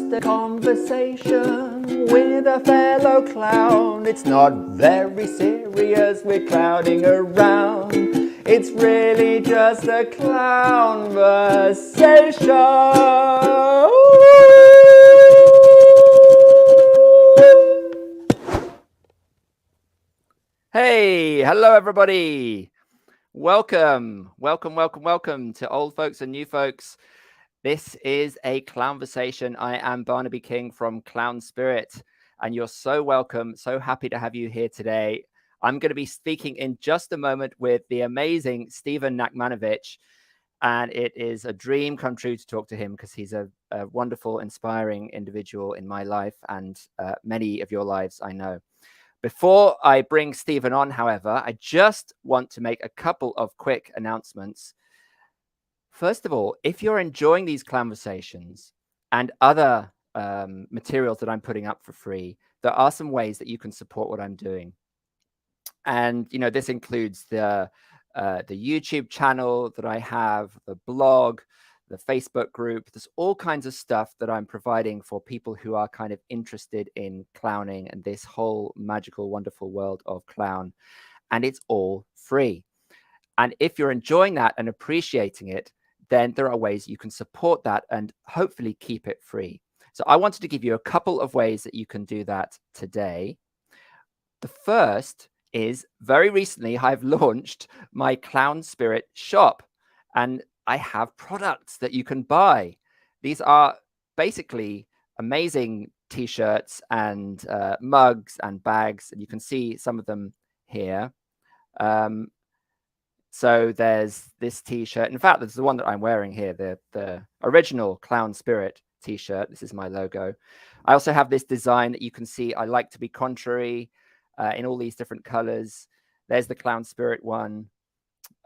just a conversation with a fellow clown. It's not very serious, we're clowning around. It's really just a clown-versation. Hey, hello everybody. Welcome to old folks and new folks. This is a Clown-versation. I am Barnaby King from Clown Spirit, and you're so welcome. So happy to have you here today. I'm going to be speaking in just a moment with the amazing Stephen Nachmanovitch, and it is a dream come true to talk to him because he's a wonderful, inspiring individual in my life and many of your lives, I know. Before I bring Stephen on, however, I just want to make a couple of quick announcements. First of all, if you're enjoying these Clown-versations and other materials that I'm putting up for free, there are some ways that you can support what I'm doing. And, you know, this includes the YouTube channel that I have, the blog, the Facebook group. There's all kinds of stuff that I'm providing for people who are kind of interested in clowning and this whole magical, wonderful world of clown. And it's all free. And if you're enjoying that and appreciating it, then there are ways you can support that and hopefully keep it free. So I wanted to give you a couple of ways that you can do that today. The first is very recently I've launched my Clown Spirit shop, and I have products that you can buy. These are basically amazing t-shirts and mugs and bags, and you can see some of them here. So there's this t-shirt. In fact, there's the one that I'm wearing here, the original Clown Spirit t-shirt. This is my logo. I also have this design that you can see. I like to be contrary in all these different colors. There's the Clown Spirit one,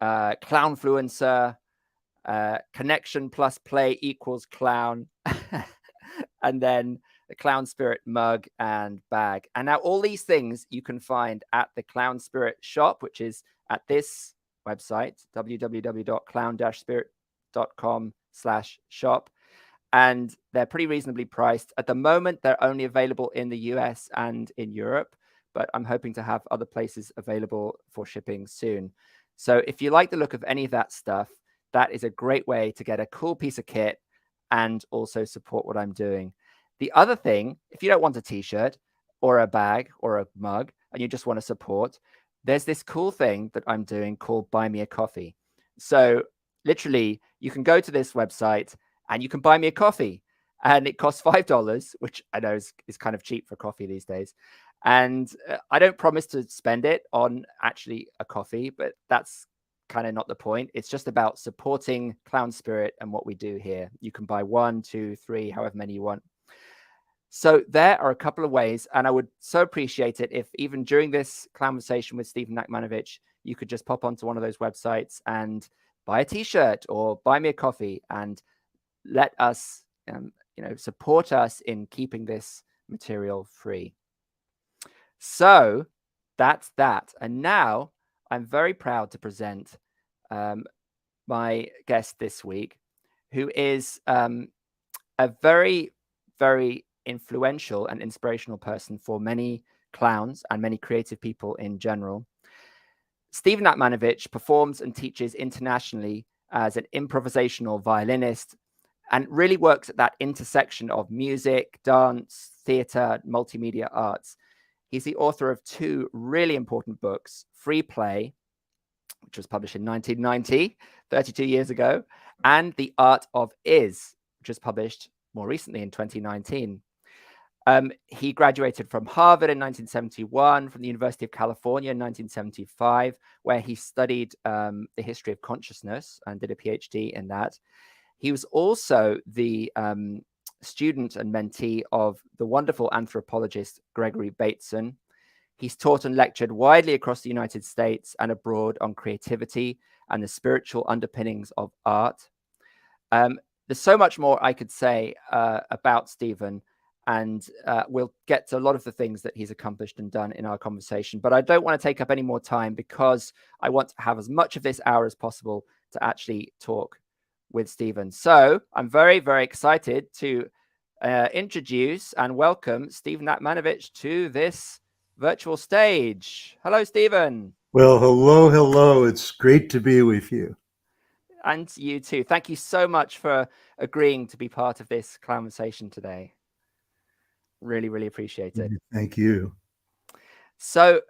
Clownfluencer, connection plus play equals clown, and then the Clown Spirit mug and bag. And now all these things you can find at the Clown Spirit shop, which is at this website, www.clown-spirit.com/shop. And they're pretty reasonably priced. At the moment, they're only available in the US and in Europe, but I'm hoping to have other places available for shipping soon. So if you like the look of any of that stuff, that is a great way to get a cool piece of kit and also support what I'm doing. The other thing, if you don't want a t-shirt or a bag or a mug and you just want to support, there's this cool thing that I'm doing called Buy Me a Coffee. So literally, you can go to this website and you can buy me a coffee, and it costs $5, which I know is kind of cheap for coffee these days. And I don't promise to spend it on actually a coffee, but that's kind of not the point. It's just about supporting Clown Spirit and what we do here. You can buy 1, 2, 3, however many you want. So there are a couple of ways, and I would so appreciate it if even during this Clown-versation with Stephen Nachmanovitch, you could just pop onto one of those websites and buy a t-shirt or buy me a coffee and let us, support us in keeping this material free. So that's that. And now I'm very proud to present my guest this week, who is a very, very influential and inspirational person for many clowns and many creative people in general. Stephen Nachmanovitch performs and teaches internationally as an improvisational violinist and really works at that intersection of music, dance, theater, multimedia arts. He's the author of 2 really important books, Free Play, which was published in 1990, 32 years ago, and The Art of Is, which was published more recently in 2019. He graduated from Harvard in 1971, from the University of California in 1975, where he studied the history of consciousness and did a Ph.D. in that. He was also the student and mentee of the wonderful anthropologist Gregory Bateson. He's taught and lectured widely across the United States and abroad on creativity and the spiritual underpinnings of art. There's so much more I could say about Stephen, and we'll get to a lot of the things that he's accomplished and done in our conversation. But I don't want to take up any more time because I want to have as much of this hour as possible to actually talk with Stephen. So I'm very, very excited to introduce and welcome Stephen Nachmanovitch to this virtual stage. Hello, Stephen. Well, hello. It's great to be with you. And you too. Thank you so much for agreeing to be part of this Clown-versation today. Really, really appreciate it. Thank you. So,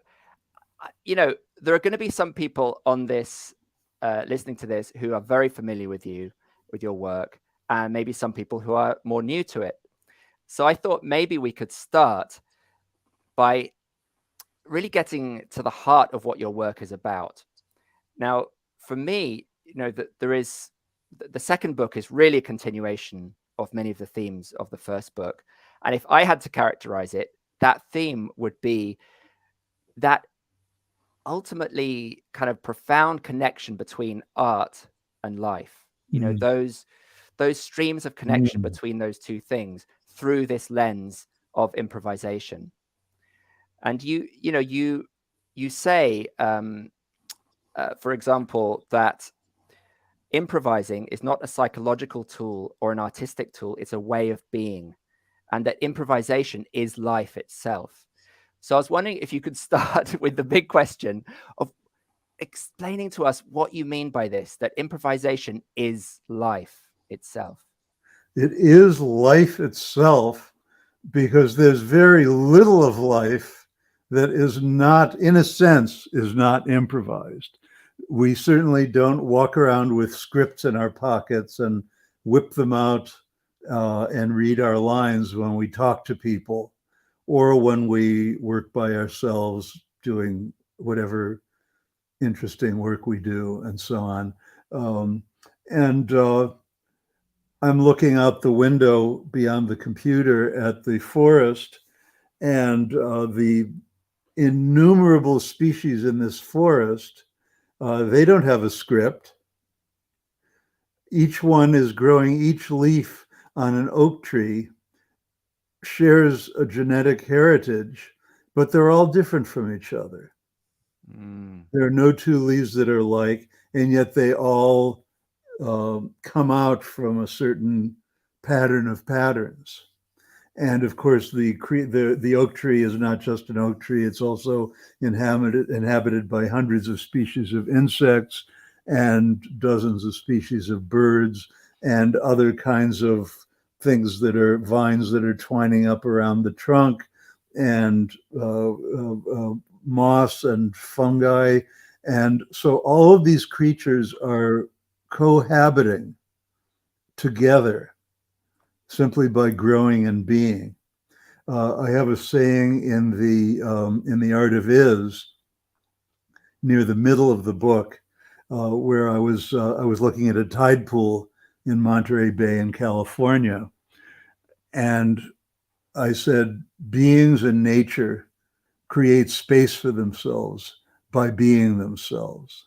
there are going to be some people on this, listening to this, who are very familiar with you, with your work, and maybe some people who are more new to it. So I thought maybe we could start by really getting to the heart of what your work is about. Now, for me, the second book is really a continuation of many of the themes of the first book. And if I had to characterize it, that theme would be that ultimately kind of profound connection between art and life. Those streams of connection between those two things through this lens of improvisation. And you say, for example, that improvising is not a psychological tool or an artistic tool, it's a way of being, and that improvisation is life itself. So I was wondering if you could start with the big question of explaining to us what you mean by this, that improvisation is life itself. It is life itself, because there's very little of life that is not, in a sense, is not improvised. We certainly don't walk around with scripts in our pockets and whip them out and read our lines when we talk to people or when we work by ourselves doing whatever interesting work we do and so on. And I'm looking out the window beyond the computer at the forest, and the innumerable species in this forest, they don't have a script. Each one is growing, each leaf on an oak tree shares a genetic heritage, but they're all different from each other. There are no two leaves that are alike, and yet they all come out from a certain pattern of patterns. And of course, the oak tree is not just an oak tree; it's also inhabited by hundreds of species of insects and dozens of species of birds and other kinds of things that are vines that are twining up around the trunk, and moss and fungi. And so all of these creatures are cohabiting together simply by growing and being. I have a saying in the Art of Is, near the middle of the book, where I was looking at a tide pool in Monterey Bay in California, and I said, beings in nature create space for themselves by being themselves.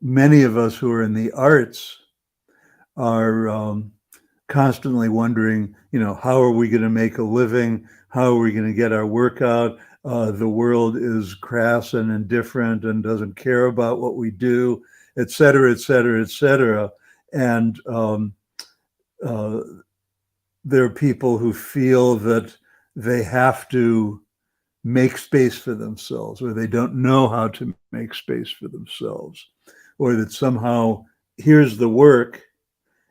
Many of us who are in the arts are constantly wondering, how are we going to make a living? How are we going to get our work out? The world is crass and indifferent and doesn't care about what we do, et cetera, et cetera, et cetera. And there are people who feel that they have to make space for themselves, or they don't know how to make space for themselves, or that somehow here's the work,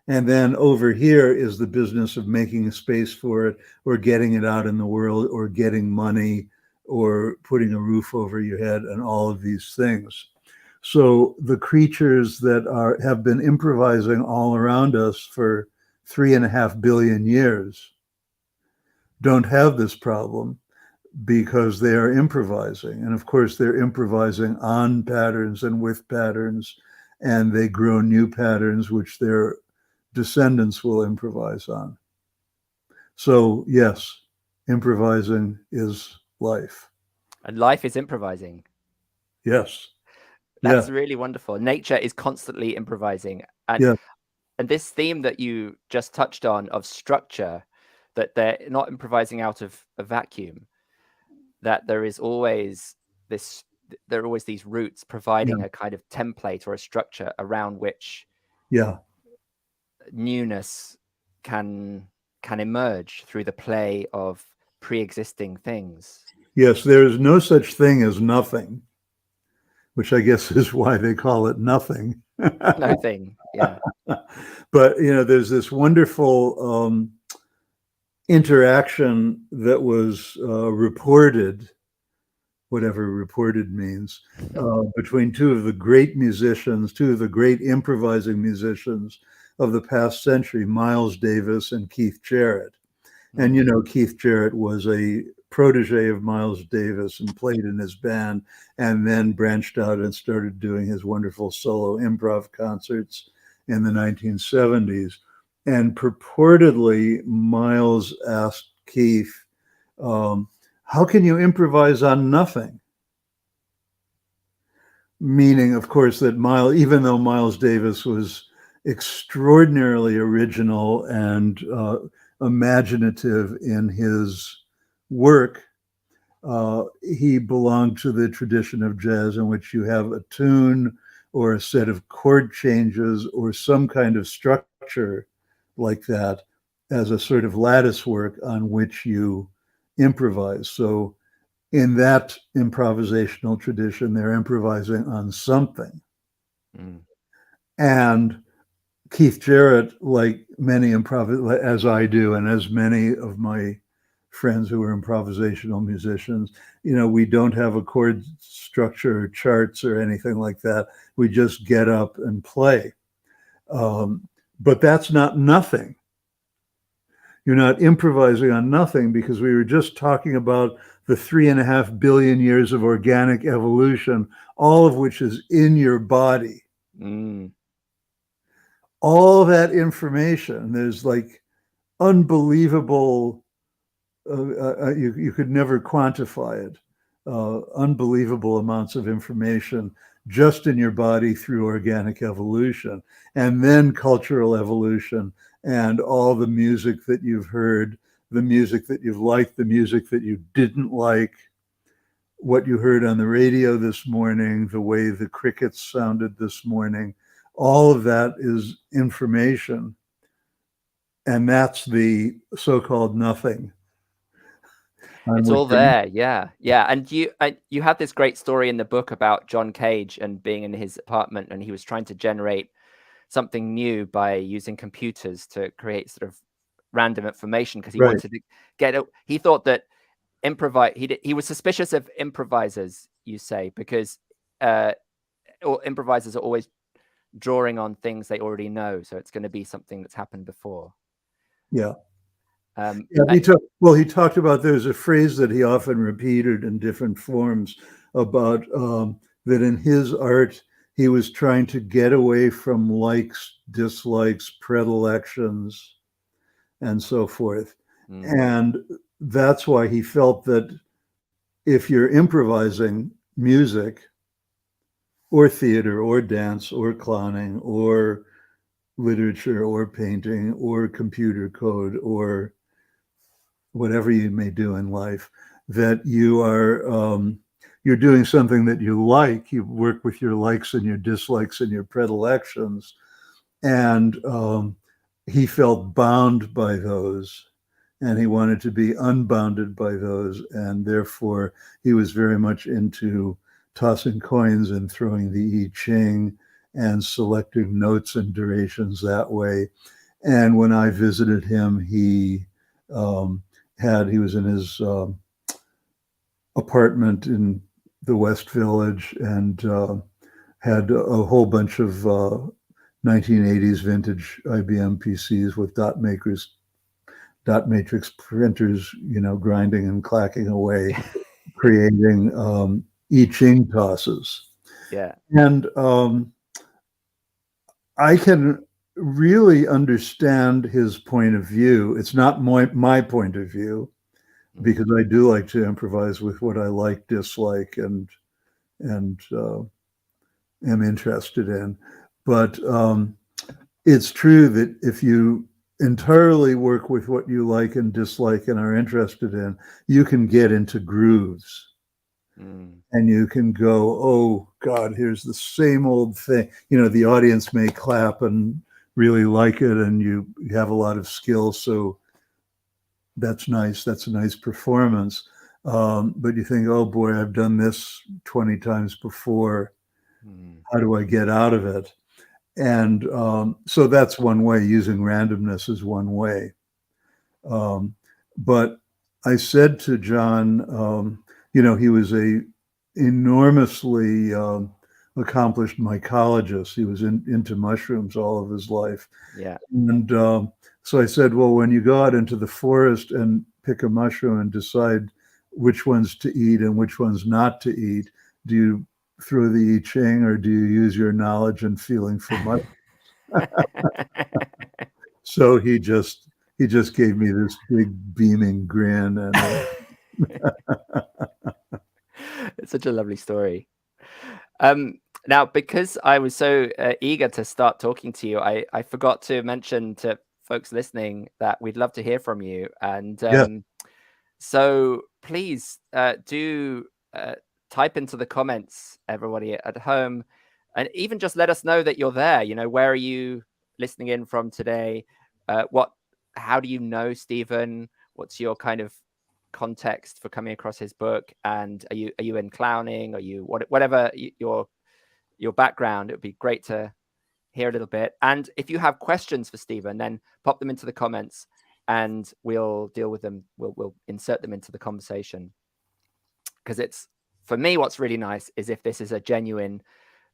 and then over here is the business of making a space for it, or getting it out in the world, or getting money, or putting a roof over your head, and all of these things. So the creatures that have been improvising all around us for 3.5 billion years don't have this problem, because they are improvising. And of course, they're improvising on patterns and with patterns, and they grow new patterns which their descendants will improvise on. So yes, improvising is life. And life is improvising. Yes. That's Yeah. really wonderful. Nature is constantly improvising. And Yeah. and this theme that you just touched on of structure, that they're not improvising out of a vacuum, that there are always these roots providing Yeah. a kind of template or a structure around which Yeah. newness can emerge through the play of pre-existing things. Yes, there is no such thing as nothing, which I guess is why they call it nothing. No thing, yeah. But there's this wonderful interaction that was reported, whatever reported means, between two of the great musicians, two of the great improvising musicians of the past century, Miles Davis and Keith Jarrett. And Keith Jarrett was a protege of Miles Davis and played in his band, and then branched out and started doing his wonderful solo improv concerts in the 1970s. And purportedly, Miles asked Keith, how can you improvise on nothing? Meaning, of course, that even though Miles Davis was extraordinarily original and imaginative in his work, he belonged to the tradition of jazz in which you have a tune or a set of chord changes or some kind of structure like that as a sort of lattice work on which you improvise. So in that improvisational tradition, they're improvising on something. And Keith Jarrett, like many as I do, and as many of my friends who are improvisational musicians, we don't have a chord structure or charts or anything like that. We just get up and play. But that's not nothing. You're not improvising on nothing, because we were just talking about the 3.5 billion years of organic evolution, all of which is in your body. All that information, there's like unbelievable, you could never quantify it, unbelievable amounts of information just in your body through organic evolution, and then cultural evolution, and all the music that you've heard, the music that you've liked, the music that you didn't like, what you heard on the radio this morning, the way the crickets sounded this morning. All of that is information, and that's the so-called nothing. It's all there, yeah. And you have this great story in the book about John Cage and being in his apartment, and he was trying to generate something new by using computers to create sort of random information, because he wanted to get it. He thought that he was suspicious of improvisers, you say, because improvisers are always drawing on things they already know, so it's going to be something that's happened before. He talked about, there's a phrase that he often repeated in different forms about that in his art he was trying to get away from likes, dislikes, predilections, and so forth. And that's why he felt that if you're improvising music or theater or dance or clowning or literature or painting or computer code or whatever you may do in life, that you are you're doing something that you like. You work with your likes and your dislikes and your predilections, and he felt bound by those, and he wanted to be unbounded by those, and therefore he was very much into tossing coins and throwing the I Ching and selecting notes and durations that way. And when I visited him, he was in his apartment in the West Village, and had a whole bunch of 1980s vintage IBM PCs with dot matrix printers, grinding and clacking away, creating I Ching tosses. And I can really understand his point of view. It's not my point of view, because I do like to improvise with what I like, dislike, and am interested in. But it's true that if you entirely work with what you like and dislike and are interested in, you can get into grooves. And you can go, oh God, here's the same old thing. The audience may clap and really like it and you have a lot of skill. So that's nice. That's a nice performance. But you think, oh boy, I've done this 20 times before. How do I get out of it? And so that's one way. Using randomness is one way. But I said to John, he was a enormously accomplished mycologist. He was into mushrooms all of his life. Yeah. And so I said, well, when you go out into the forest and pick a mushroom and decide which ones to eat and which ones not to eat, do you throw the I Ching or do you use your knowledge and feeling for mushrooms? So he just gave me this big beaming grin, and It's such a lovely story. Now, because I was so eager to start talking to you, I forgot to mention to folks listening that we'd love to hear from you. And yeah, so please do type into the comments, everybody at home, and even just let us know that you're there. Where are you listening in from today? How do you know Stephen? What's your kind of context for coming across his book? And are you in clowning? Are you whatever your background? It would be great to hear a little bit. And if you have questions for Stephen, then pop them into the comments and we'll deal with them. We'll insert them into the conversation. Because it's, for me, what's really nice is if this is a genuine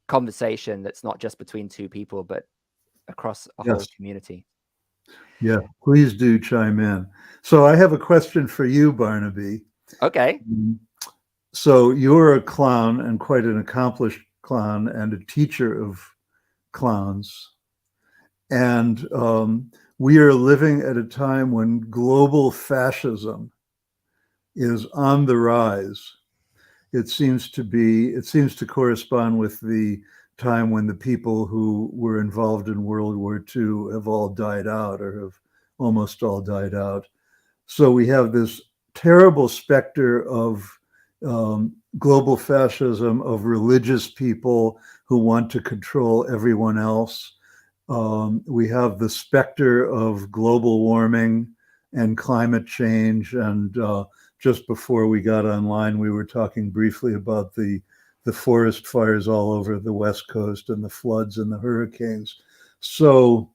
conversation that's not just between two people, but across a whole community. Yeah, please do chime in. So I have a question for you, Barnaby. Okay. So you're a clown and quite an accomplished clown and a teacher of clowns. And we are living at a time when global fascism is on the rise. It seems to correspond with the time when the people who were involved in World War II have all died out or have almost all died out. So we have this terrible specter of global fascism, of religious people who want to control everyone else. We have the specter of global warming and climate change. And just before we got online, we were talking briefly about the forest fires all over the West Coast and the floods and the hurricanes. So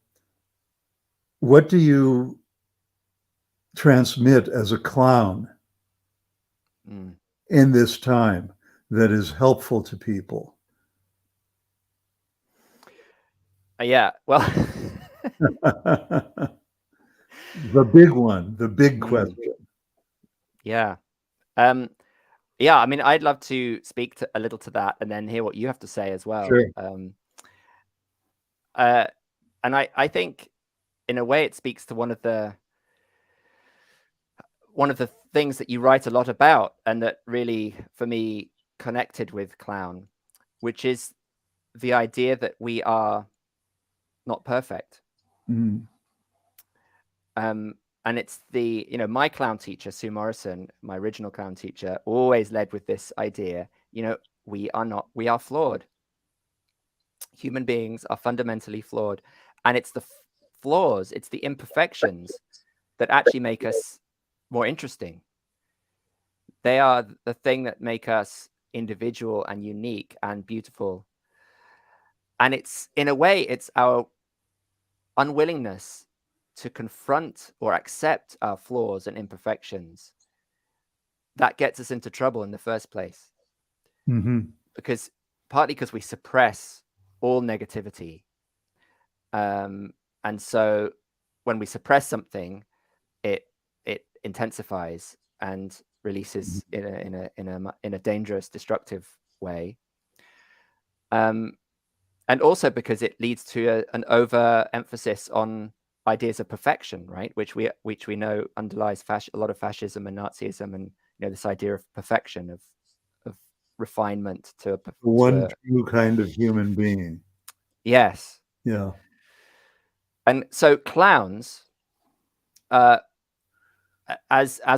what do you transmit as a clown in this time that is helpful to people? Yeah, well, the big one, the big question. Yeah. Yeah, I mean, I'd love to speak a little to that and then hear what you have to say as well. Sure. And I think in a way it speaks to one of the things that you write a lot about and that really, for me, connected with clown, which is the idea that we are not perfect. And it's my clown teacher, Sue Morrison, my original clown teacher, always led with this idea, we are flawed. Human beings are fundamentally flawed. And it's the flaws, it's the imperfections that actually make us more interesting. They are the thing that make us individual and unique and beautiful. And it's, in a way, it's our unwillingness to confront or accept our flaws and imperfections that gets us into trouble in the first place. Partly because we suppress all negativity. And so when we suppress something, it intensifies and releases in a dangerous, destructive way. And also because it leads to an overemphasis on ideas of perfection, right? Which we know underlies a lot of fascism and Nazism, and this idea of perfection, of refinement to one true kind of human being. Yes. Yeah. And so clowns, as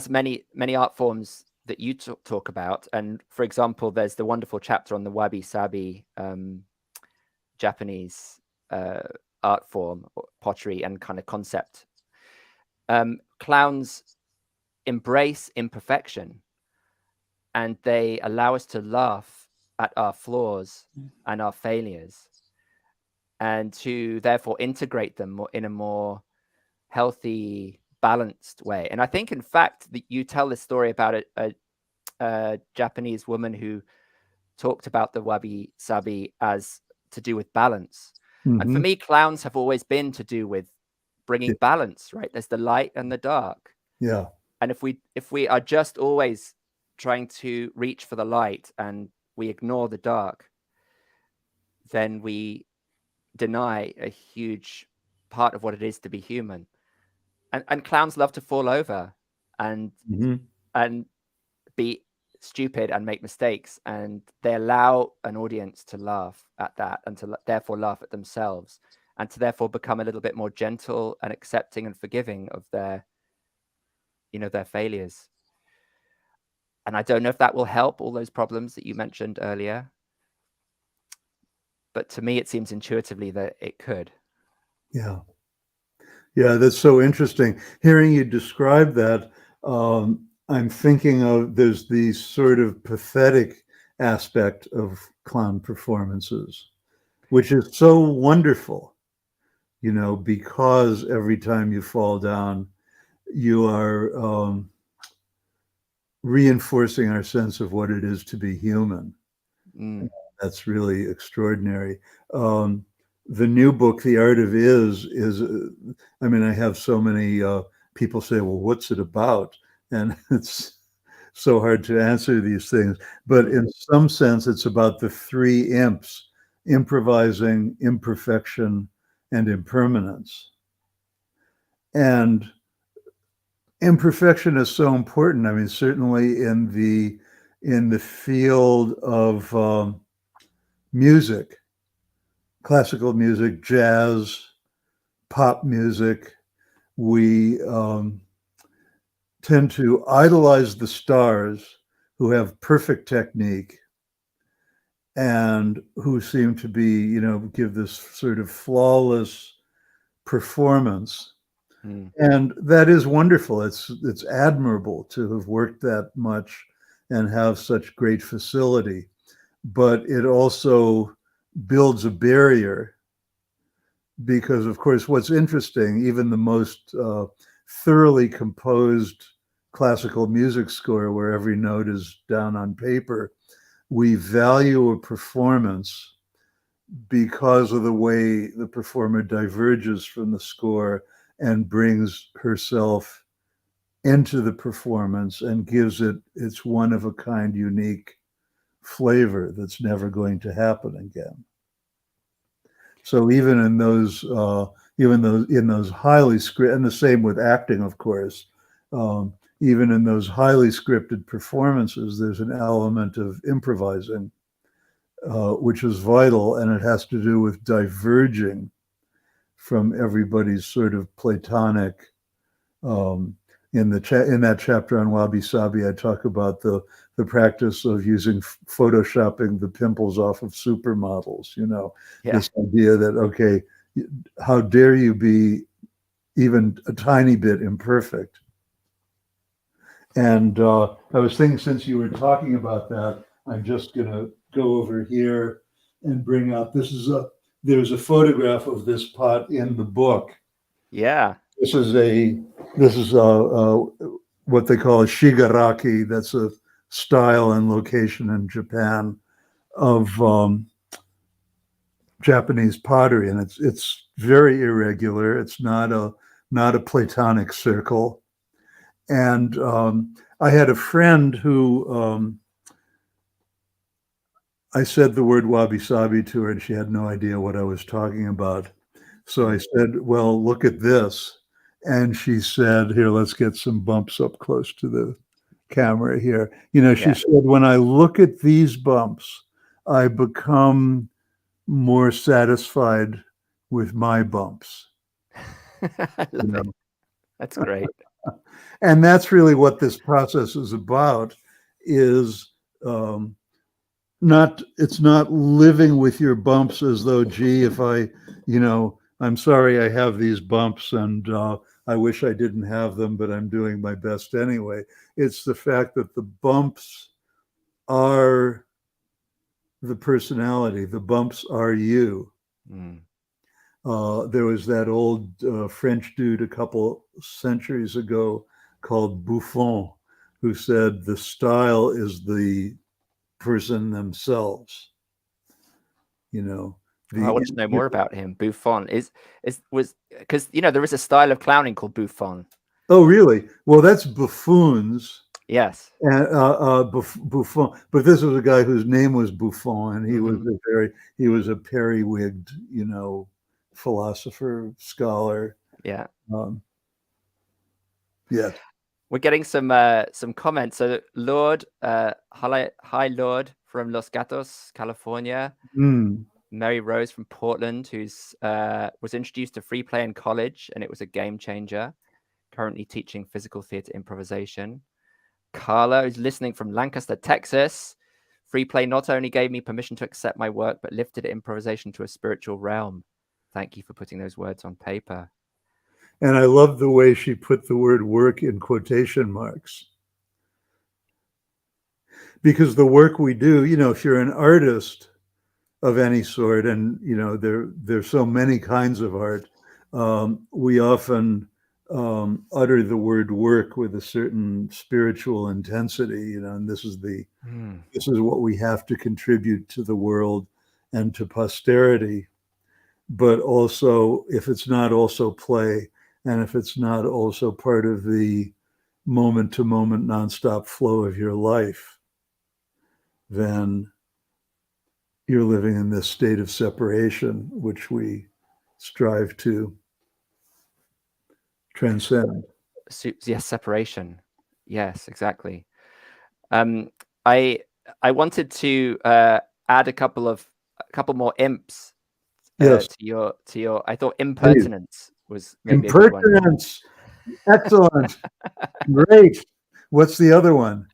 many art forms that you talk about, and for example, there's the wonderful chapter on the wabi-sabi Japanese art form, or pottery and kind of concept. Clowns embrace imperfection, and they allow us to laugh at our flaws and our failures, and to therefore integrate them in a more healthy, balanced way. And I think, in fact, that you tell this story about a Japanese woman who talked about the wabi-sabi as to do with balance. Mm-hmm. And for me, clowns have always been to do with bringing balance, right? There's the light and the dark. Yeah. And if we are just always trying to reach for the light and we ignore the dark, then we deny a huge part of what it is to be human. And clowns love to fall over and be stupid and make mistakes, and they allow an audience to laugh at that and to therefore laugh at themselves, and to therefore become a little bit more gentle and accepting and forgiving of their failures. And I don't know if that will help all those problems that you mentioned earlier, but to me it seems intuitively that it could. Yeah, that's so interesting hearing you describe that. I'm thinking of, there's the sort of pathetic aspect of clown performances, which is so wonderful, because every time you fall down, you are reinforcing our sense of what it is to be human. That's really extraordinary. The new book, The Art of Is, I have so many people say, well, what's it about? And it's so hard to answer these things. But in some sense, it's about the three imps: improvising, imperfection, and impermanence. And imperfection is so important. Certainly in the field of music, classical music, jazz, pop music, we tend to idolize the stars who have perfect technique and who seem to be, give this sort of flawless performance. And that is wonderful. It's admirable to have worked that much and have such great facility. But it also builds a barrier because, of course, what's interesting, even the most thoroughly composed classical music score where every note is down on paper, we value a performance because of the way the performer diverges from the score and brings herself into the performance and gives it its one-of-a-kind, unique flavor that's never going to happen again. So even in those highly scripted, and the same with acting, of course, even in those highly scripted performances, there's an element of improvising, which is vital, and it has to do with diverging from everybody's sort of Platonic. In that chapter on wabi-sabi, I talk about the practice of using photoshopping the pimples off of supermodels. This idea that, okay, how dare you be even a tiny bit imperfect? And I was thinking, since you were talking about that, I'm just going to go over here and bring out, there's a photograph of this pot in the book. Yeah. This is what they call a shigaraki. That's a style and location in Japan of Japanese pottery, and it's very irregular. It's not a Platonic circle. And I had a friend who I said the word wabi-sabi to her, and she had no idea what I was talking about. So I said, well, look at this. And she said, here, let's get some bumps up close to the camera here. She said, when I look at these bumps, I become more satisfied with my bumps. I love it. That's great. And that's really what this process is about, is it's not living with your bumps as though, gee, if I, I'm sorry I have these bumps, and I wish I didn't have them, but I'm doing my best anyway. It's the fact that the bumps are the personality. The bumps are you. Mm. There was that old French dude a couple centuries ago called Buffon, who said the style is the person themselves. You know, Oh, I the want to know more about him. Buffon was because there is a style of clowning called Buffon. Oh, really? Well, that's buffoons. Yes. And Buffon, but this was a guy whose name was Buffon, and he was a periwigged, philosopher, scholar. Yeah. Um, yes. We're getting some comments. So Lord, hi Lord from Los Gatos, California. Mm. Mary Rose from Portland, who's was introduced to free play in college, and it was a game changer. Currently teaching physical theater improvisation. Carla, who's listening from Lancaster, Texas. Free play not only gave me permission to accept my work, but lifted improvisation to a spiritual realm. Thank you for putting those words on paper. And I love the way she put the word work in quotation marks. Because the work we do, if you're an artist of any sort, and there's so many kinds of art, we often utter the word work with a certain spiritual intensity, and this is what we have to contribute to the world and to posterity. But also, if it's not also play, and if it's not also part of the moment to moment nonstop flow of your life, then you're living in this state of separation, which we strive to transcend. Yes, separation. Yes, exactly. I wanted to add a couple more imps Yes. to your. I thought impertinence was maybe impertinence. A good one. Excellent. Great. What's the other one?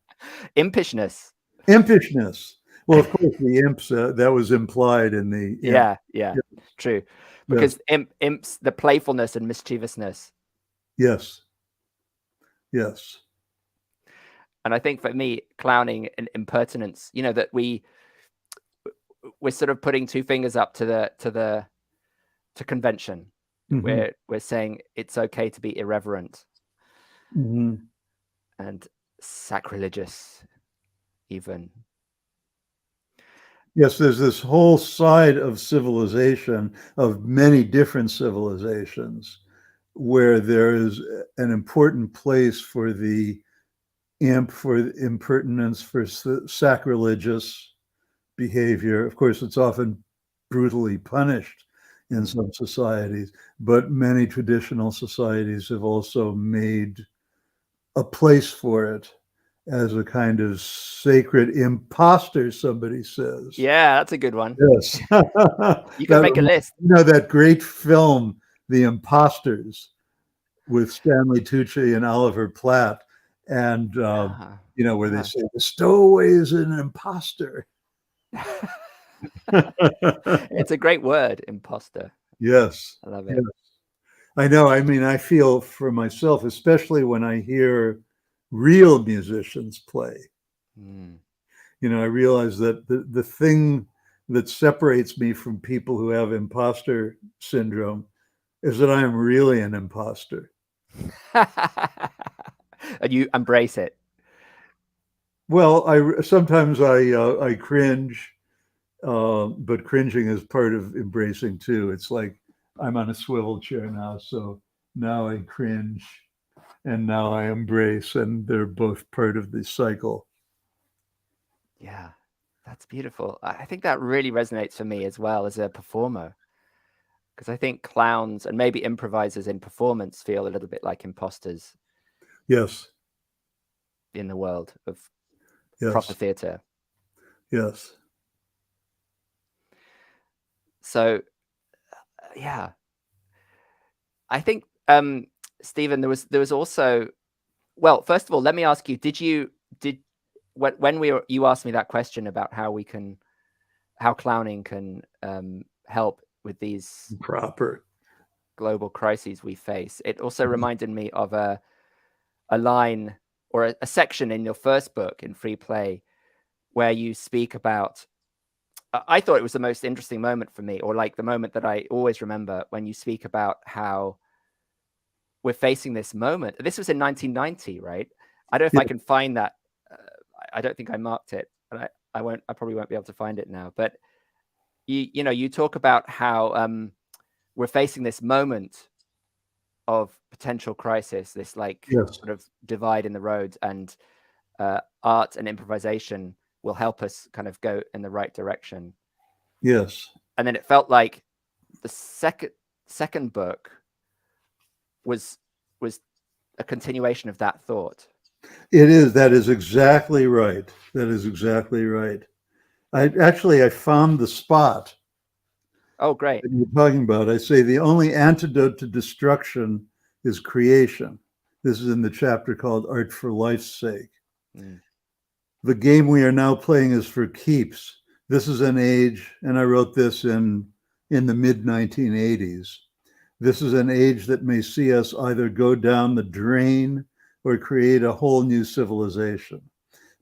Impishness. Impishness. Well, of course, the imps, that was implied in the imp. Yeah, true. Because imps, the playfulness and mischievousness. Yes. Yes. And I think for me, clowning and impertinence, that we're sort of putting two fingers up to convention. Mm-hmm. We're saying it's okay to be irreverent. Mm-hmm. And sacrilegious, even. Yes, there's this whole side of civilization, of many different civilizations, where there is an important place for the imp, for impertinence, for sacrilegious behavior. Of course, it's often brutally punished in some societies, but many traditional societies have also made a place for it as a kind of sacred imposter, somebody says. Yeah, that's a good one. Yes. You can make a list. That great film, The Imposters, with Stanley Tucci and Oliver Platt, and where they say the stowaway is an imposter. It's a great word, imposter. Yes. I love it. Yes. I know. I mean, I feel for myself, especially when I hear real musicians play. I realize that the thing that separates me from people who have imposter syndrome is that I am really an imposter. And you embrace it. Well, sometimes I cringe, but cringing is part of embracing too. It's like I'm on a swivel chair now, so now I cringe and now I embrace, and they're both part of the cycle. Yeah, that's beautiful. I think that really resonates for me as well as a performer, because I think clowns and maybe improvisers in performance feel a little bit like imposters. Yes. In the world of proper theater. Yes. So, yeah, I think, Stephen, there was also, well, first of all, let me ask you, when you asked me that question about how clowning can help with these proper global crises we face. It also reminded me of a line or a section in your first book, in Free Play, where you speak about, I thought it was the most interesting moment for me, or like the moment that I always remember, when you speak about how we're facing this moment. This was in 1990, right? I don't know if I can find that. I don't think I marked it, and I probably won't be able to find it now. But you talk about how we're facing this moment of potential crisis, this like sort of divide in the road, and art and improvisation will help us kind of go in the right direction. Yes. And then it felt like the second book was a continuation of that thought. It is. That is exactly right. That is exactly right. I found the spot. Oh, great. That you're talking about. I say the only antidote to destruction is creation. This is in the chapter called Art for Life's Sake. The game we are now playing is for keeps. This is an age, and I wrote this in the mid 1980s. This is an age that may see us either go down the drain or create a whole new civilization.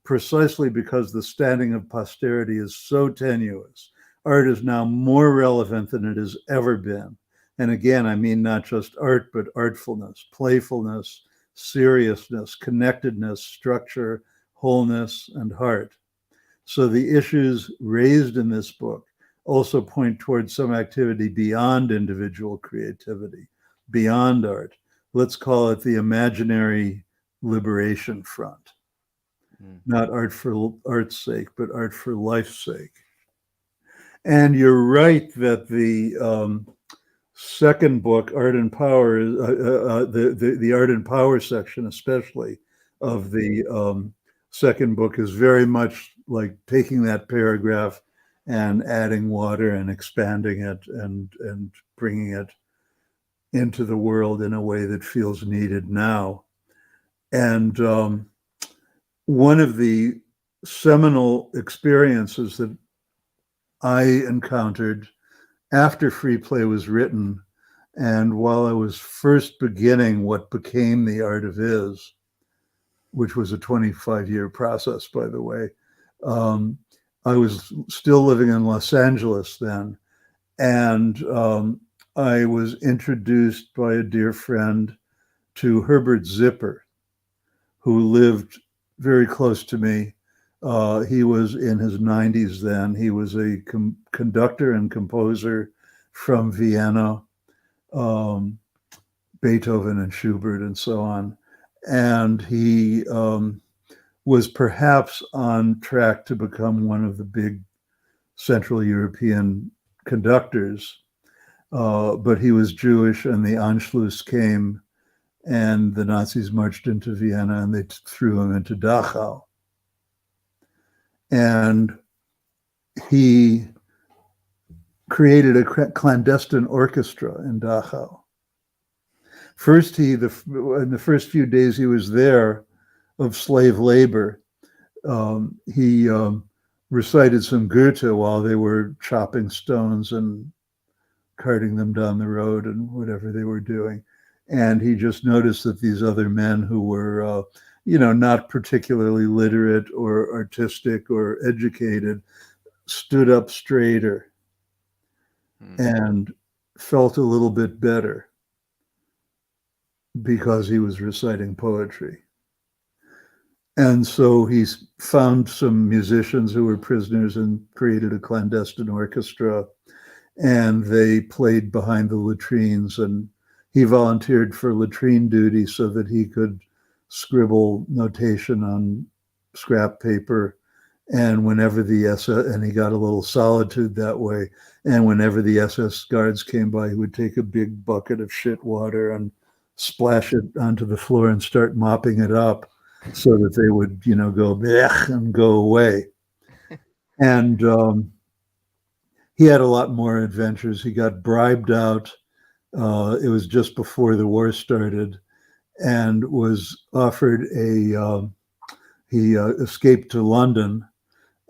Precisely because the standing of posterity is so tenuous, art is now more relevant than it has ever been. And again, I mean not just art, but artfulness, playfulness, seriousness, connectedness, structure, wholeness, and heart. So the issues raised in this book also point towards some activity beyond individual creativity, beyond art. Let's call it the imaginary liberation front. Not art for art's sake, but art for life's sake. And you're right that the second book, Art and Power, the Art and Power section especially of the second book is very much like taking that paragraph and adding water and expanding it and bringing it into the world in a way that feels needed now. And one of the seminal experiences that I encountered after Free Play was written, and while I was first beginning what became The Art of Is, which was a 25-year process, by the way, I was still living in Los Angeles then, and I was introduced by a dear friend to Herbert Zipper, who lived very close to me. He was in his 90s then. He was a conductor and composer from Vienna, Beethoven and Schubert and so on. And he was perhaps on track to become one of the big Central European conductors. But he was Jewish, and the Anschluss came, and the Nazis marched into Vienna, and they threw him into Dachau. And he created a clandestine orchestra in Dachau. First, in the first few days he was there of slave labor, he recited some Goethe while they were chopping stones and carting them down the road and whatever they were doing. And he just noticed that these other men who were, not particularly literate or artistic or educated stood up straighter and felt a little bit better because he was reciting poetry. And so he found some musicians who were prisoners and created a clandestine orchestra, and they played behind the latrines, and he volunteered for latrine duty so that he could scribble notation on scrap paper. And whenever the SS, and he got a little solitude that way, and whenever the SS guards came by, he would take a big bucket of shit water and splash it onto the floor and start mopping it up so that they would, go blech and go away. And he had a lot more adventures. He got bribed out. It was just before the war started, and was offered he escaped to London,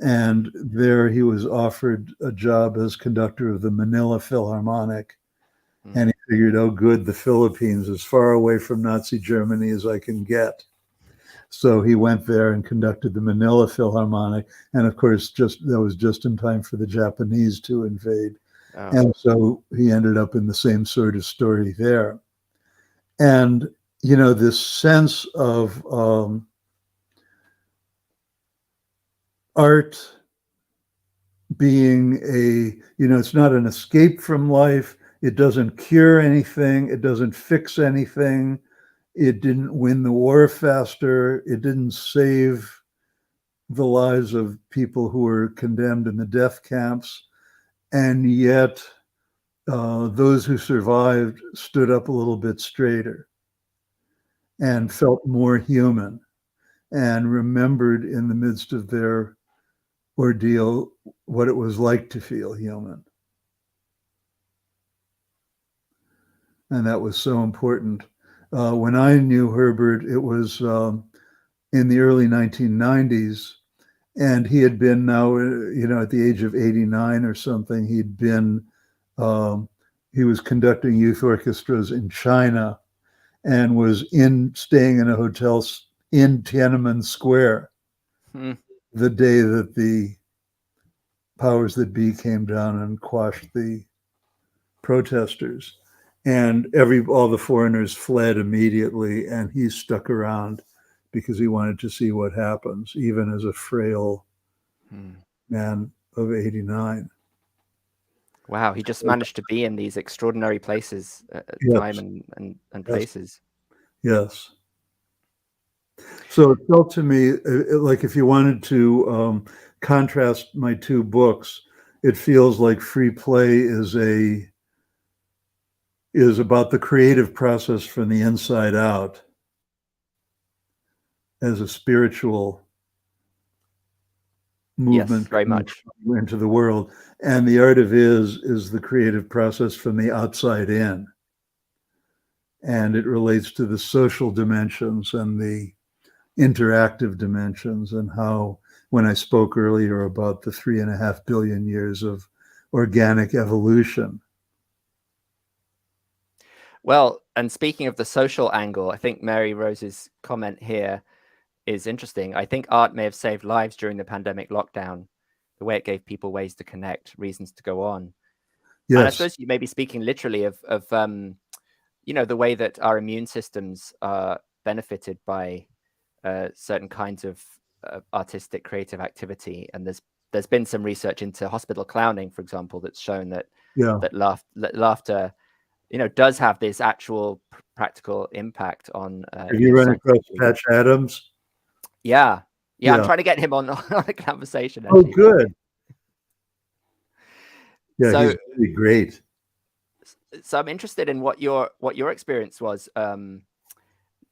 and there he was offered a job as conductor of the Manila Philharmonic. And he figured, oh, good, the Philippines, as far away from Nazi Germany as I can get. So he went there and conducted the Manila Philharmonic. And of course, that was just in time for the Japanese to invade. Oh. And so he ended up in the same sort of story there. And, this sense of art being it's not an escape from life. It doesn't cure anything. It doesn't fix anything. It didn't win the war faster. It didn't save the lives of people who were condemned in the death camps. And yet, those who survived stood up a little bit straighter and felt more human and remembered in the midst of their ordeal what it was like to feel human. And that was so important. When I knew Herbert, it was in the early 1990s, and he had been now, at the age of 89 or something, he was conducting youth orchestras in China and was staying in a hotel in Tiananmen Square the day that the powers that be came down and quashed the protesters. And all the foreigners fled immediately, and he stuck around because he wanted to see what happens, even as a frail man of 89. Wow, he just managed to be in these extraordinary places at time and places. Yes. So it felt to me like if you wanted to contrast my two books, it feels like Free Play is about the creative process from the inside out as a spiritual movement, yes, very much, into the world. And The Art of is the creative process from the outside in. And it relates to the social dimensions and the interactive dimensions, and how, when I spoke earlier about the 3.5 billion years of organic evolution. Well, and speaking of the social angle, I think Mary Rose's comment here is interesting. I think art may have saved lives during the pandemic lockdown, the way it gave people ways to connect, reasons to go on. Yes. And I suppose you may be speaking literally of the way that our immune systems are benefited by certain kinds of artistic creative activity. And there's been some research into hospital clowning, for example, that's shown that laughter does have this actual practical impact on. Have you run across Patch Adams? Yeah. I'm trying to get him on a conversation. Actually. Oh, good. Yeah, so, he's really great. So I'm interested in what your experience was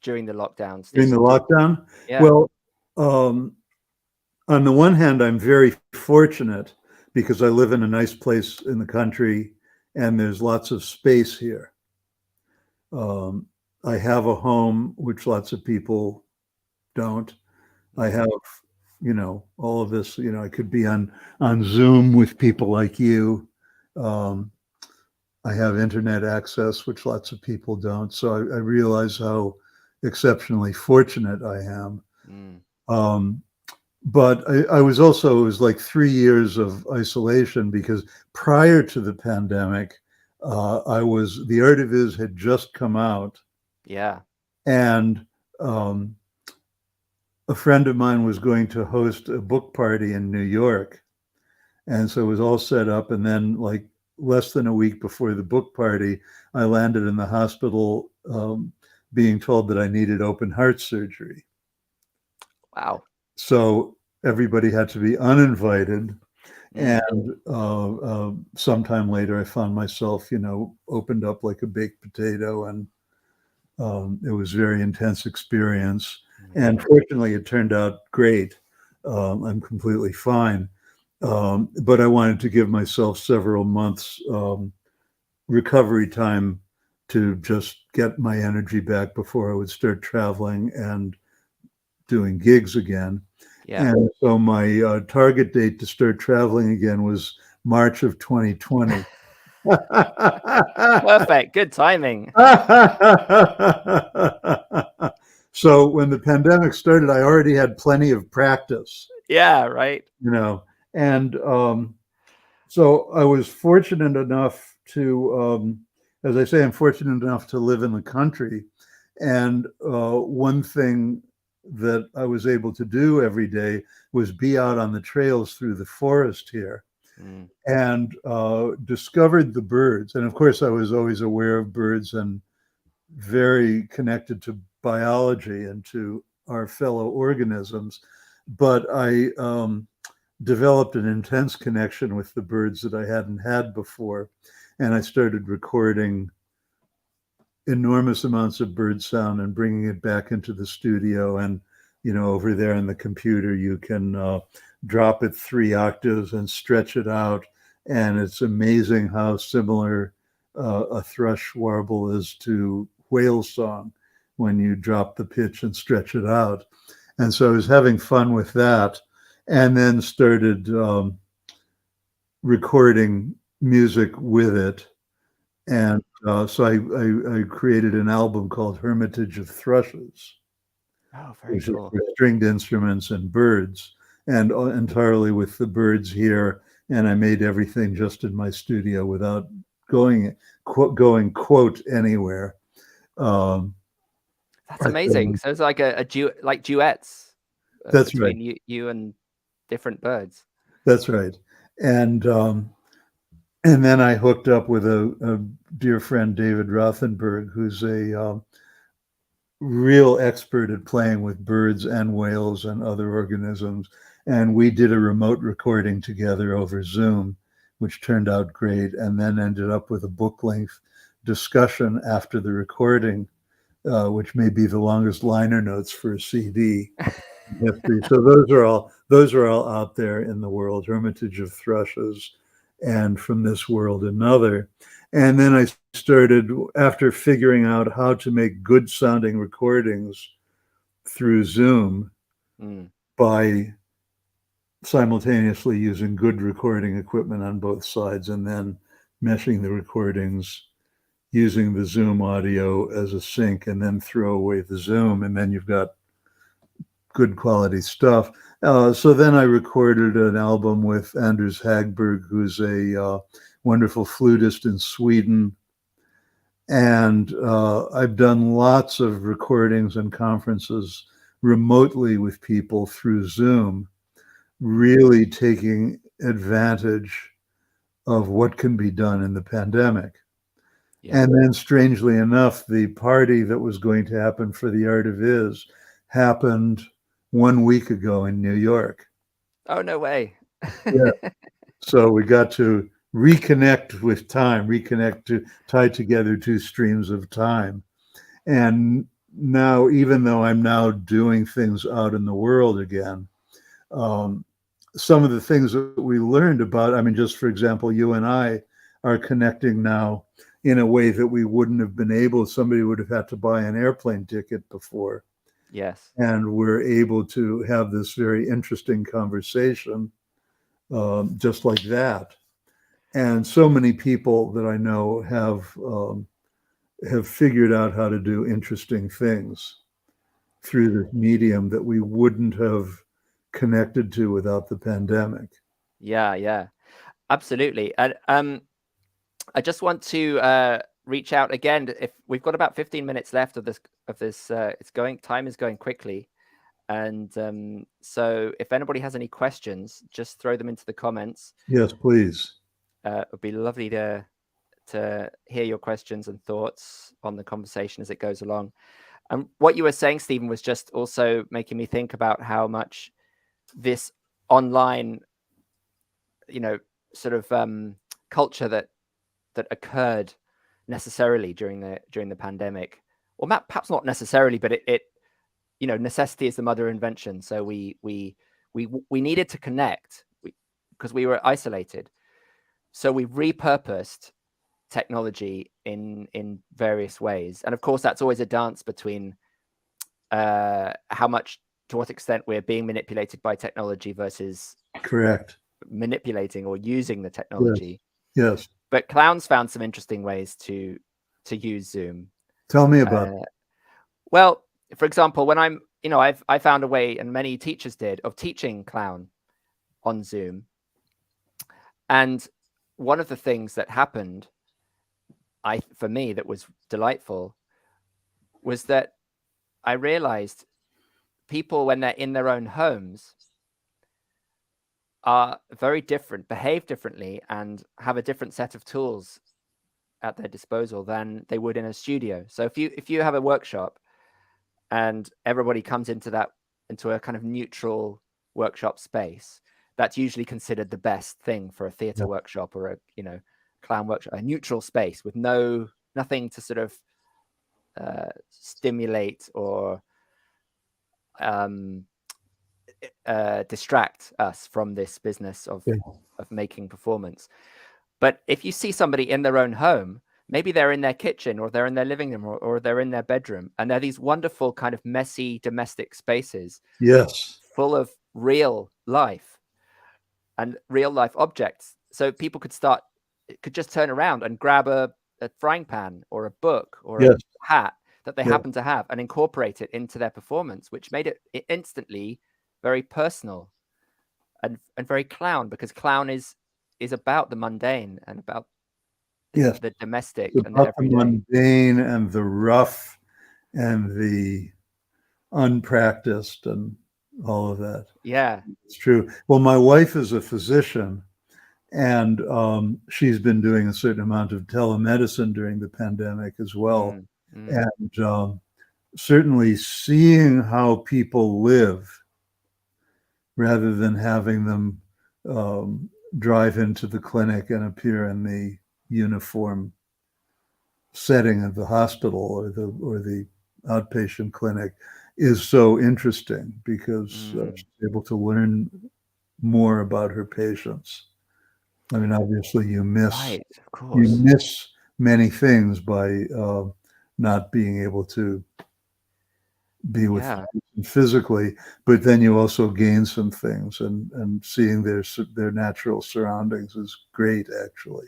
during the lockdowns. During the lockdown? Yeah. Well, on the one hand, I'm very fortunate because I live in a nice place in the country and there's lots of space here. I have a home, which lots of people don't. I have, all of this, I could be on Zoom with people like you. I have internet access, which lots of people don't. So I realize how exceptionally fortunate I am. But I was also, it was like 3 years of isolation because prior to the pandemic, The Art of Is had just come out. Yeah. And a friend of mine was going to host a book party in New York. And so it was all set up. And then, like, less than a week before the book party, I landed in the hospital being told that I needed open heart surgery. Wow. So everybody had to be uninvited. And sometime later, I found myself, opened up like a baked potato. And it was a very intense experience. And fortunately, it turned out great. I'm completely fine. But I wanted to give myself several months recovery time to just get my energy back before I would start traveling and doing gigs again. Yeah. And so my target date to start traveling again was March of 2020. Perfect. Good timing. So when the pandemic started, I already had plenty of practice, Yeah, right. and so I was fortunate enough to, as I say, I'm fortunate enough to live in the country. And one thing that I was able to do every day was be out on the trails through the forest here, Mm. and discovered the birds. And of course, I was always aware of birds and very connected to biology and to our fellow organisms. But I developed an intense connection with the birds that I hadn't had before. And I started recording enormous amounts of bird sound and bringing it back into the studio. And, over there in the computer, you can drop it 3 octaves and stretch it out. And it's amazing how similar a thrush warble is to whale song when you drop the pitch and stretch it out. And so I was having fun with that, and then started recording music with it. And so I created an album called Hermitage of Thrushes, Oh, very which is cool. for stringed instruments and birds, and entirely with the birds here. And I made everything just in my studio without going quote anywhere. Um, That's amazing. So it's like like duets that's right. between you and different birds. That's right. And then I hooked up with a dear friend, David Rothenberg, who's a real expert at playing with birds and whales and other organisms. And we did a remote recording together over Zoom, which turned out great, and then ended up with a book-length discussion after the recording, which may be the longest liner notes for a CD history. So those are all out there in the world. Hermitage of Thrushes and From This World Another. And then I started, after figuring out how to make good sounding recordings through Zoom by simultaneously using good recording equipment on both sides, and then meshing the recordings using the Zoom audio as a sync, and then throw away the Zoom, and then you've got good quality stuff. So then I recorded an album with Anders Hagberg, who's a wonderful flutist in Sweden. And I've done lots of recordings and conferences remotely with people through Zoom, really taking advantage of what can be done in the pandemic. Yeah. And then, strangely enough, the party that was going to happen for the Art of Is happened 1 week ago in New York. Oh, no way. Yeah. So we got to reconnect with time, to tie together two streams of time. And now, even though I'm now doing things out in the world again, some of the things that we learned about, I mean, just for example, you and I are connecting now in a way that we wouldn't have been able. Somebody would have had to buy an airplane ticket before. Yes. And we're able to have this very interesting conversation just like that. And so many people that I know have figured out how to do interesting things through this medium that we wouldn't have connected to without the pandemic. Yeah, absolutely. And I just want to reach out again. If we've got about 15 minutes left of this, time is going quickly. And so if anybody has any questions, just throw them into the comments. Yes, please. It would be lovely to hear your questions and thoughts on the conversation as it goes along. And what you were saying, Stephen, was just also making me think about how much this online, sort of culture that occurred necessarily during the pandemic, or perhaps not necessarily, but it necessity is the mother of invention. So we needed to connect because we were isolated. So we repurposed technology in various ways, and of course that's always a dance between to what extent we're being manipulated by technology versus Correct. manipulating or using the technology. Yes. But clowns found some interesting ways to use Zoom. Tell me about it. Well, for example, when I found a way, and many teachers did, of teaching clown on Zoom. And one of the things that happened, for me, that was delightful, was that I realized people, when they're in their own homes, are very different, behave differently, and have a different set of tools at their disposal than they would in a studio. So if you have a workshop and everybody comes into a kind of neutral workshop space, that's usually considered the best thing for a theater workshop or a clown workshop, a neutral space with nothing to sort of stimulate or distract us from this business of making performance. But if you see somebody in their own home, maybe they're in their kitchen or they're in their living room or they're in their bedroom, and they're these wonderful kind of messy domestic spaces, full of real life and real life objects. So people could just turn around and grab a frying pan or a book or a hat that they happen to have and incorporate it into their performance, which made it instantly very personal and very clown, because clown is about the mundane and about the domestic and the everyday. The mundane and the rough and the unpracticed and all of that. Yeah, it's true. Well, my wife is a physician, and she's been doing a certain amount of telemedicine during the pandemic as well. And certainly seeing how people live rather than having them drive into the clinic and appear in the uniform setting of the hospital or the outpatient clinic is so interesting, because she's able to learn more about her patients. I mean, obviously you miss many things by not being able to be with them physically, but then you also gain some things, and seeing their natural surroundings is great, actually.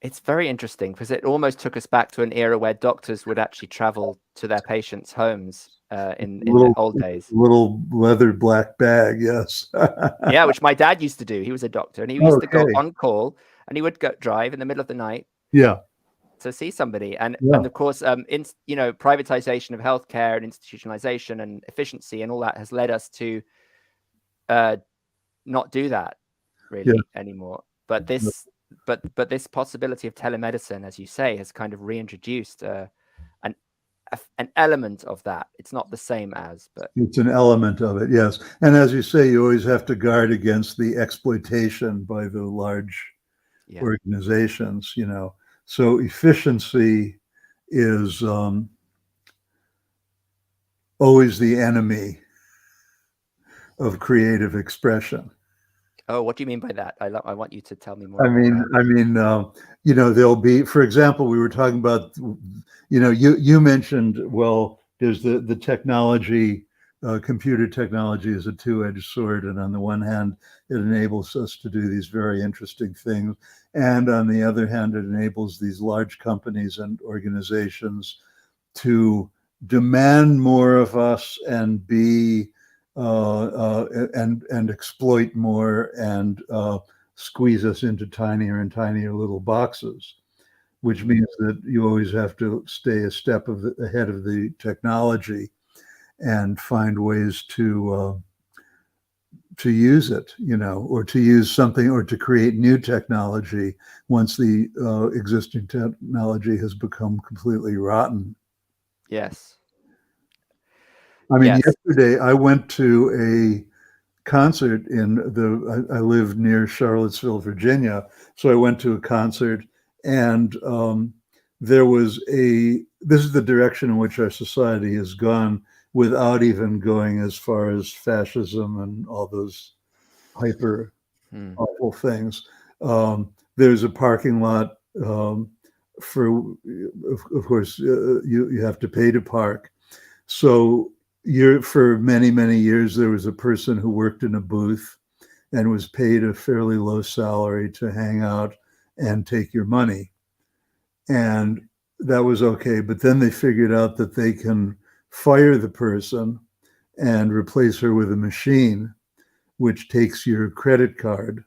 It's very interesting, because it almost took us back to an era where doctors would actually travel to their patients' homes in the old days. Little leather black bag, yes. Yeah, which my dad used to do. He was a doctor, and he used to go on call, and he would go drive in the middle of the night. To see somebody, and of course, privatization of healthcare and institutionalization and efficiency and all that has led us to not do that really anymore. But this possibility of telemedicine, as you say, has kind of reintroduced an element of that. It's not the same as, but it's an element of it, yes. And as you say, you always have to guard against the exploitation by the large organizations, So efficiency is always the enemy of creative expression. Oh, what do you mean by that? I want you to tell me more. There'll be, for example, we were talking about, you mentioned, well, there's the technology, computer technology is a two-edged sword, and on the one hand, it enables us to do these very interesting things, and on the other hand, it enables these large companies and organizations to demand more of us and be and exploit more and squeeze us into tinier and tinier little boxes, which means that you always have to stay a step ahead of the technology and find ways to use it, or to use something, or to create new technology once the existing technology has become completely rotten. Yes. I mean, yesterday I went to a concert I live near Charlottesville, Virginia. So I went to a concert, and this is the direction in which our society has gone, without even going as far as fascism and all those hyper awful things. There's a parking lot of course, you have to pay to park. So for many, many years, there was a person who worked in a booth and was paid a fairly low salary to hang out and take your money. And that was okay. But then they figured out that they can fire the person and replace her with a machine, which takes your credit card.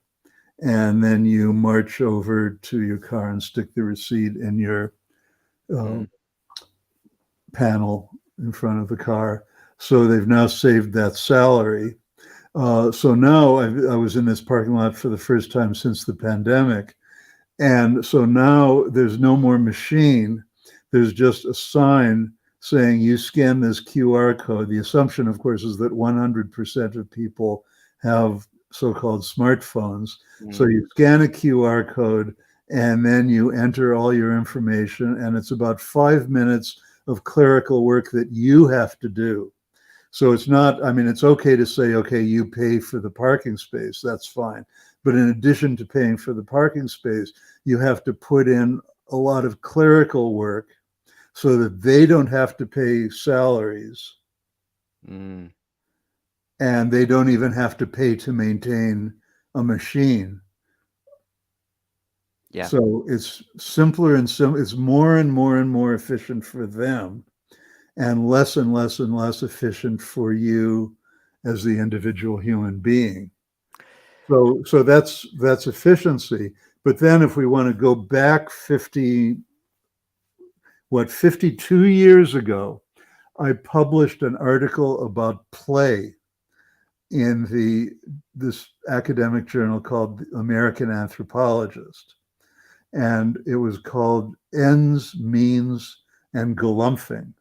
And then you march over to your car and stick the receipt in your panel in front of the car. So they've now saved that salary. So now I was in this parking lot for the first time since the pandemic. And so now there's no more machine. There's just a sign saying you scan this QR code. The assumption, of course, is that 100% of people have so-called smartphones. So you scan a QR code and then you enter all your information, and it's about 5 minutes of clerical work that you have to do. So it's not, I mean, it's okay to say, okay, you pay for the parking space, that's fine. But in addition to paying for the parking space, you have to put in a lot of clerical work so that they don't have to pay salaries. And they don't even have to pay to maintain a machine. Yeah. So it's simpler and it's more and more and more efficient for them, and less and less efficient for you as the individual human being. So that's efficiency. But then if we want to go back 52 years ago, I published an article about play in this academic journal called American Anthropologist. And it was called Ends, Means, and Galumphing,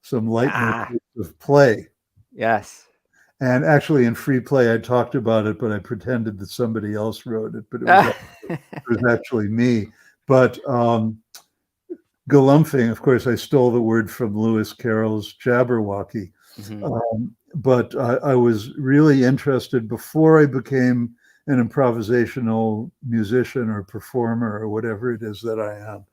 some leitmotifs of play. Yes. And actually in Free Play, I talked about it, but I pretended that somebody else wrote it, but it was actually me. But galumphing, of course, I stole the word from Lewis Carroll's Jabberwocky. But I was really interested before I became an improvisational musician or performer or whatever it is that I am.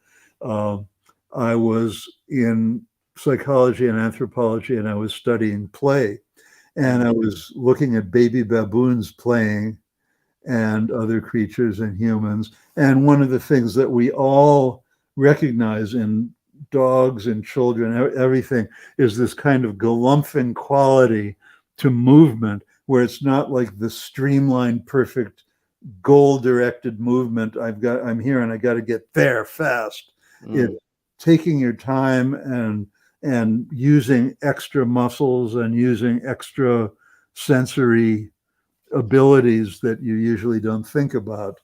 I was in psychology and anthropology, and I was studying play. And I was looking at baby baboons playing and other creatures and humans. And one of the things that we all recognize in dogs and children, everything, is this kind of galumphing quality to movement, where it's not like the streamlined, perfect, goal-directed movement. I'm here and I got to get there fast. It's taking your time and using extra muscles and using extra sensory abilities that you usually don't think about.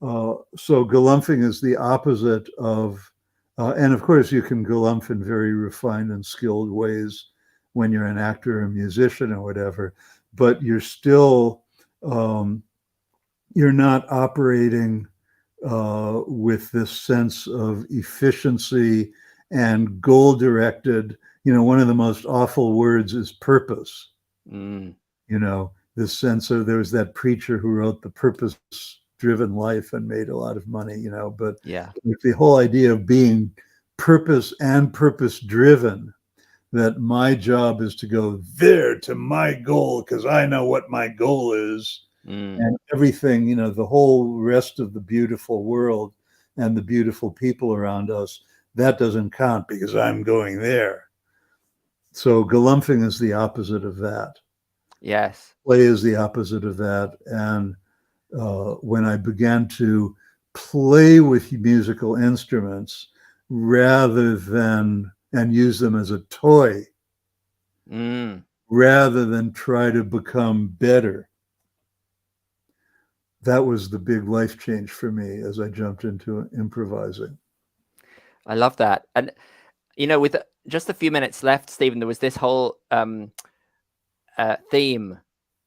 So galumphing is the opposite of, and of course you can galumph in very refined and skilled ways when you're an actor or a musician or whatever, but you're still, you're not operating with this sense of efficiency and goal-directed. One of the most awful words is purpose. This sense of, there was that preacher who wrote The Purpose-Driven Life and made a lot of money, but the whole idea of being purpose and purpose-driven, that my job is to go there to my goal because I know what my goal is. And everything, the whole rest of the beautiful world and the beautiful people around us, that doesn't count because I'm going there. So galumphing is the opposite of that. Yes. Play is the opposite of that. And when I began to play with musical instruments rather than, and use them as a toy, rather than try to become better, that was the big life change for me as I jumped into improvising. I love that. And, with just a few minutes left, Stephen, there was this whole theme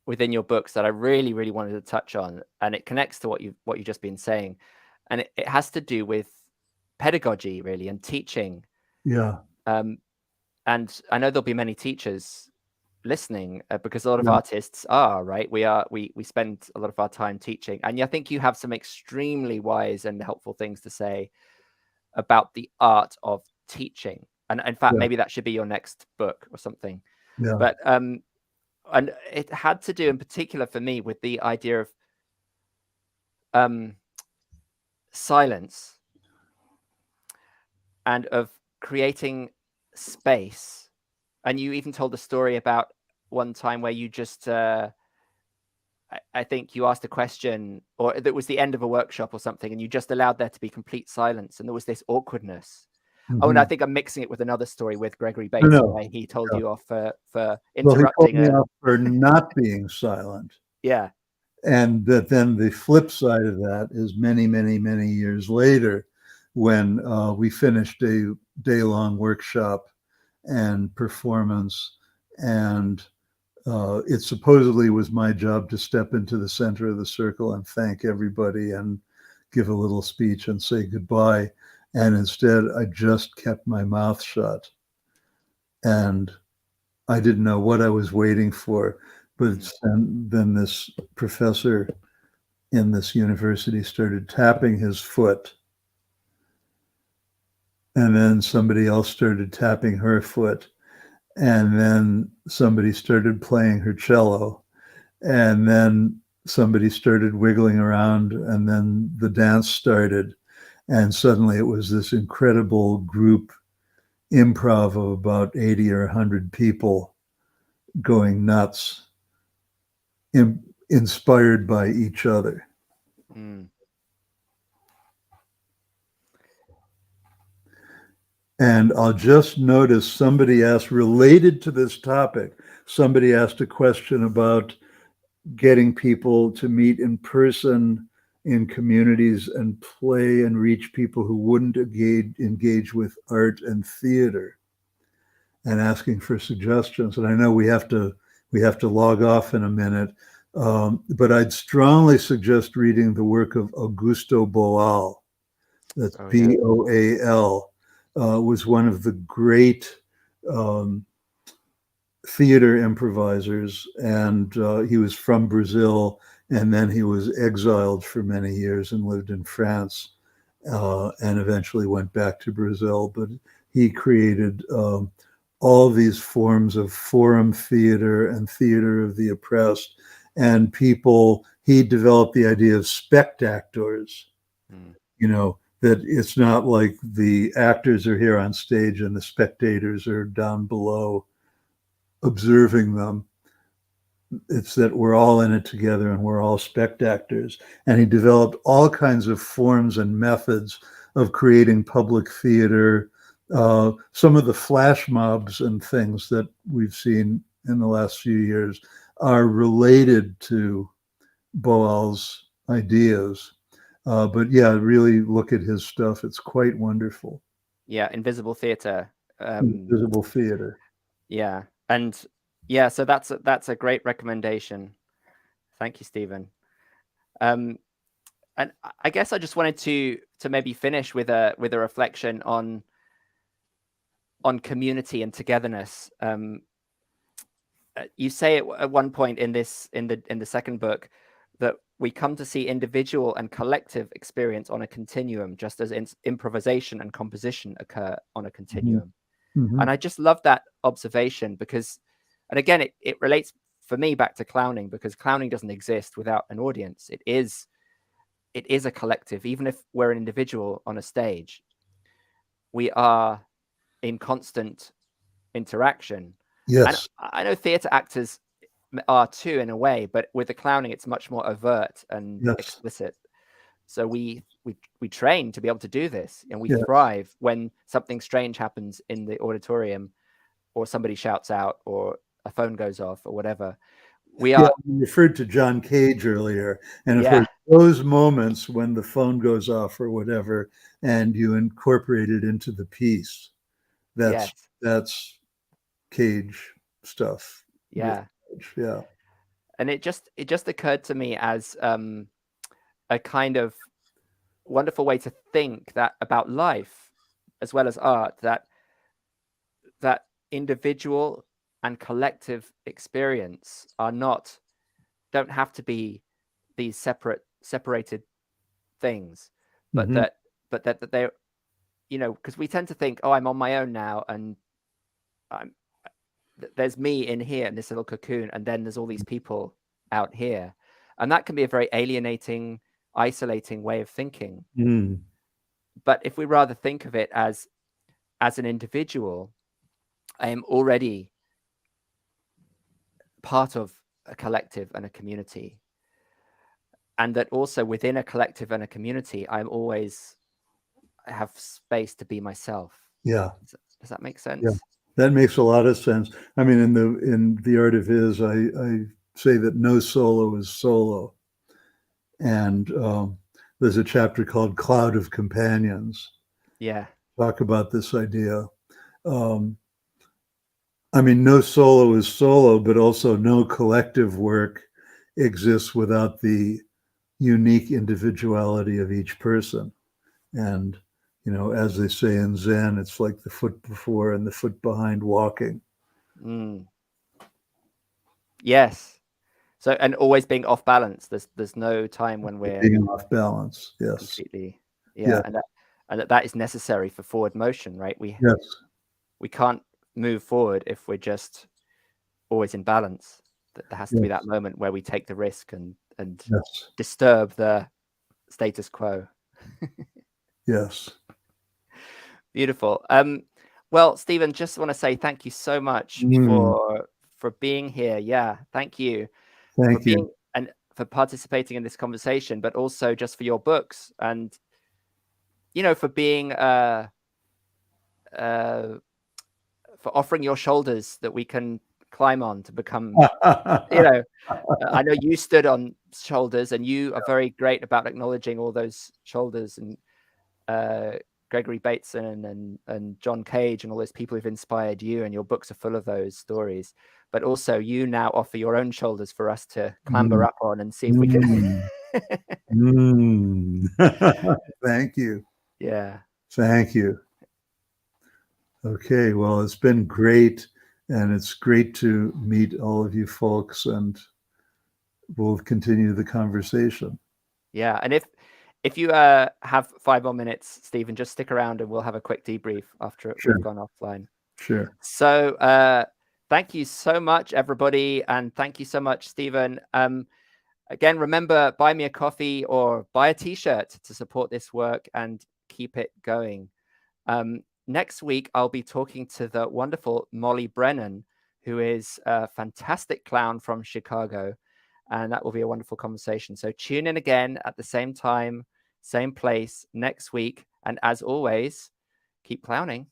within your books that I really, really wanted to touch on. And it connects to what you've just been saying. And it has to do with pedagogy, really, and teaching. Yeah. And I know there'll be many teachers listening because a lot of artists are, right? We spend a lot of our time teaching, and I think you have some extremely wise and helpful things to say about the art of teaching, and in fact maybe that should be your next book or something. But and it had to do in particular for me with the idea of silence and of creating space. And you even told a story about one time where you just, I think you asked a question, or it was the end of a workshop or something, and you just allowed there to be complete silence, and there was this awkwardness. Oh, and I think I'm mixing it with another story with Gregory Bateson, No, where he told you off for well, he told interrupting me off for not being silent. Yeah. And that then the flip side of that is many, many, many years later, when we finished a day-long workshop and performance, and it supposedly was my job to step into the center of the circle and thank everybody and give a little speech and say goodbye. And instead, I just kept my mouth shut. And I didn't know what I was waiting for. But then this professor in this university started tapping his foot. And then somebody else started tapping her foot. And then somebody started playing her cello. And then somebody started wiggling around. And then the dance started. And suddenly it was this incredible group improv of about 80 or 100 people going nuts, inspired by each other. And I'll just notice somebody asked, related to this topic, somebody asked a question about getting people to meet in person in communities and play and reach people who wouldn't engage with art and theater, and asking for suggestions. And I know we have to log off in a minute, but I'd strongly suggest reading the work of Augusto Boal. That's Boal. Was one of the great theater improvisers, and he was from Brazil, and then he was exiled for many years and lived in France, and eventually went back to Brazil. But he created all these forms of forum theater and theater of the oppressed, and people. He developed the idea of spectators. You know, that it's not like the actors are here on stage and the spectators are down below observing them. It's that we're all in it together and we're all spectators. And he developed all kinds of forms and methods of creating public theater. Some of the flash mobs and things that we've seen in the last few years are related to Boal's ideas. But yeah, really look at his stuff. It's quite wonderful. Yeah, invisible theater. Invisible theater. Yeah, and yeah, so that's a great recommendation. Thank you, Stephen. And I guess I just wanted to maybe finish with a reflection on community and togetherness. You say at one point in the second book that we come to see individual and collective experience on a continuum, just as improvisation and composition occur on a continuum. And I just love that observation because, and again, it relates for me back to clowning, because clowning doesn't exist without an audience. It is a collective. Even if we're an individual on a stage, we are in constant interaction. Yes. And I know theater actors are too, in a way, but with the clowning, it's much more overt and explicit. So we train to be able to do this, and we thrive when something strange happens in the auditorium, or somebody shouts out, or a phone goes off, or whatever. We are. You referred to John Cage earlier, and of course, those moments when the phone goes off or whatever, and you incorporate it into the piece, that's Cage stuff. Yeah. Yeah. And it just occurred to me as a kind of wonderful way to think that about life as well as art, that individual and collective experience don't have to be these separated things, but that they're, because we tend to think, oh, I'm on my own now, and there's me in here in this little cocoon, and then there's all these people out here, and that can be a very alienating isolating way of thinking. Mm. But if we rather think of it as an individual, I am already part of a collective and a community. And that also within a collective and a community, I have space to be myself. Yeah. Does that make sense? Yeah, that makes a lot of sense. I mean, in The Art of Is, I say that no solo is solo. And there's a chapter called Cloud of Companions. Yeah. Talk about this idea. I mean, no solo is solo, but also no collective work exists without the unique individuality of each person. And, you know, as they say in Zen, it's like the foot before and the foot behind walking. Mm. Yes. So, and always being off balance. There's no time when we're being off balance. Yes. Completely. Yeah. And that is necessary for forward motion, right? Yes. We can't move forward if we're just always in balance. There has to be that moment where we take the risk and yes. disturb the status quo. Yes. Beautiful. Well, Stephen, just want to say thank you so much for being here. Yeah, thank you. Thank you. And for participating in this conversation, but also just for your books and, you know, for being for offering your shoulders that we can climb on to become, you know, I know you stood on shoulders and you are very great about acknowledging all those shoulders, and Gregory Bateson and John Cage and all those people who've inspired you, and your books are full of those stories. But also you now offer your own shoulders for us to clamber up on and see if we can. Thank you. Yeah. Thank you. Okay, well, it's been great, and it's great to meet all of you folks, and we'll continue the conversation. Yeah, and if you have 5 more minutes, Stephen, just stick around and we'll have a quick debrief after we've gone offline. Sure. So thank you so much, everybody, and thank you so much, Stephen. Again, remember, buy me a coffee or buy a t-shirt to support this work and keep it going. Next week, I'll be talking to the wonderful Molly Brennan, who is a fantastic clown from Chicago. And that will be a wonderful conversation. So tune in again at the same time, same place next week. And as always, keep clowning.